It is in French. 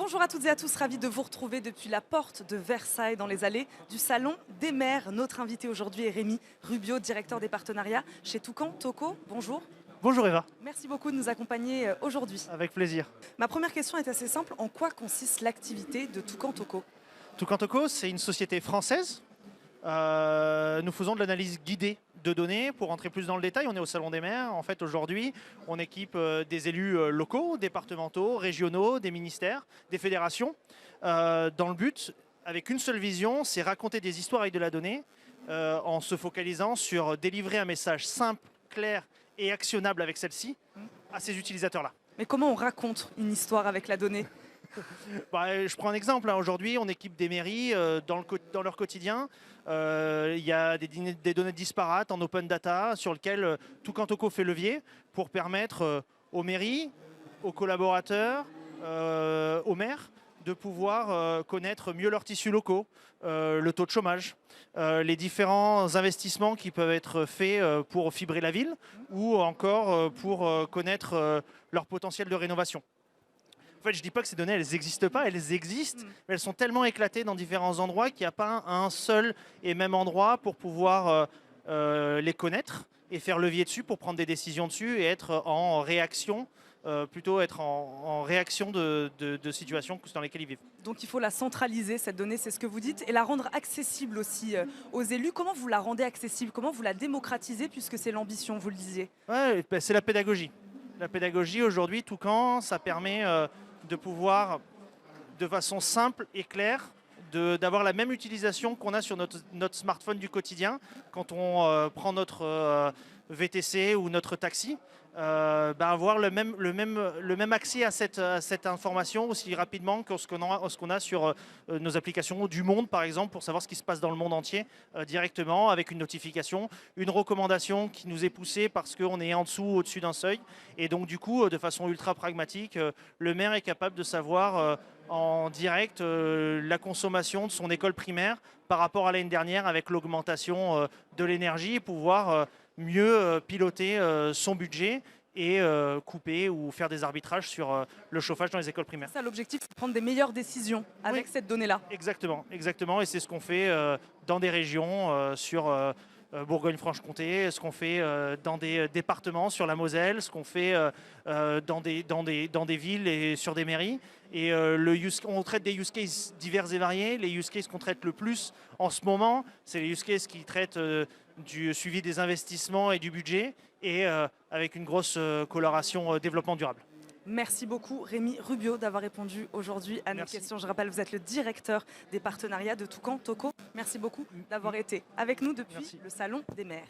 Bonjour à toutes et à tous, ravi de vous retrouver depuis la porte de Versailles dans les allées du Salon des maires. Notre invité aujourd'hui est Rémi Rubio, directeur des partenariats chez Toucan Toco. Bonjour. Bonjour Eva, Merci beaucoup de nous accompagner aujourd'hui. avec plaisir. Ma première question est assez simple. En quoi consiste l'activité de Toucan Toco? Toucan Toco, c'est une société française. Nous faisons de l'analyse guidée de données. Pour rentrer plus dans le détail, on est au Salon des maires. En fait, aujourd'hui, on équipe des élus locaux, départementaux, régionaux, des ministères, des fédérations, dans le but, avec une seule vision, c'est raconter des histoires avec de la donnée, en se focalisant sur délivrer un message simple, clair et actionnable avec celle-ci à ces utilisateurs-là. Mais comment on raconte une histoire avec la donnée? Je prends un exemple. Aujourd'hui, on équipe des mairies dans leur quotidien. Il y a des données disparates en open data sur lesquelles Toucan Toco fait levier pour permettre aux mairies, aux collaborateurs, aux maires de pouvoir connaître mieux leurs tissus locaux, le taux de chômage, les différents investissements qui peuvent être faits pour fibrer la ville ou encore pour connaître leur potentiel de rénovation. En fait, je ne dis pas que ces données, elles n'existent pas, elles existent, mais elles sont tellement éclatées dans différents endroits qu'il n'y a pas un seul et même endroit pour pouvoir les connaître et faire levier dessus pour prendre des décisions dessus et être en réaction, plutôt être en réaction de situations dans lesquelles ils vivent. Donc il faut la centraliser, cette donnée, c'est ce que vous dites, et la rendre accessible aussi aux élus. Comment vous la rendez accessible? Comment vous la démocratisez, puisque c'est l'ambition, vous le disiez? Ouais, ben, c'est la pédagogie. La pédagogie, aujourd'hui, Toucan, ça permet de pouvoir, de façon simple et claire, d'avoir la même utilisation qu'on a sur notre smartphone du quotidien quand on prend notre VTC ou notre taxi, avoir le même accès à cette information aussi rapidement que ce qu'on a sur nos applications du Monde, par exemple, pour savoir ce qui se passe dans le monde entier directement, avec une notification, une recommandation qui nous est poussée parce qu'on est en dessous ou au-dessus d'un seuil. Et donc, du coup, de façon ultra pragmatique, le maire est capable de savoir en direct la consommation de son école primaire par rapport à l'année dernière avec l'augmentation de l'énergie et pouvoir mieux piloter son budget et couper ou faire des arbitrages sur le chauffage dans les écoles primaires. Ça, l'objectif, c'est de prendre des meilleures décisions avec cette donnée-là. Exactement, exactement. Et c'est ce qu'on fait dans des régions sur Bourgogne-Franche-Comté, ce qu'on fait dans des départements sur la Moselle, ce qu'on fait dans des villes et sur des mairies. Et on traite des use cases divers et variés. Les use cases qu'on traite le plus en ce moment, c'est les use cases qui traitent du suivi des investissements et du budget, et avec une grosse coloration développement durable. Merci beaucoup Rémi Rubio d'avoir répondu aujourd'hui à nos questions. Je rappelle, vous êtes le directeur des partenariats de Toucan Toco. Merci beaucoup d'avoir été avec nous depuis le Salon des maires.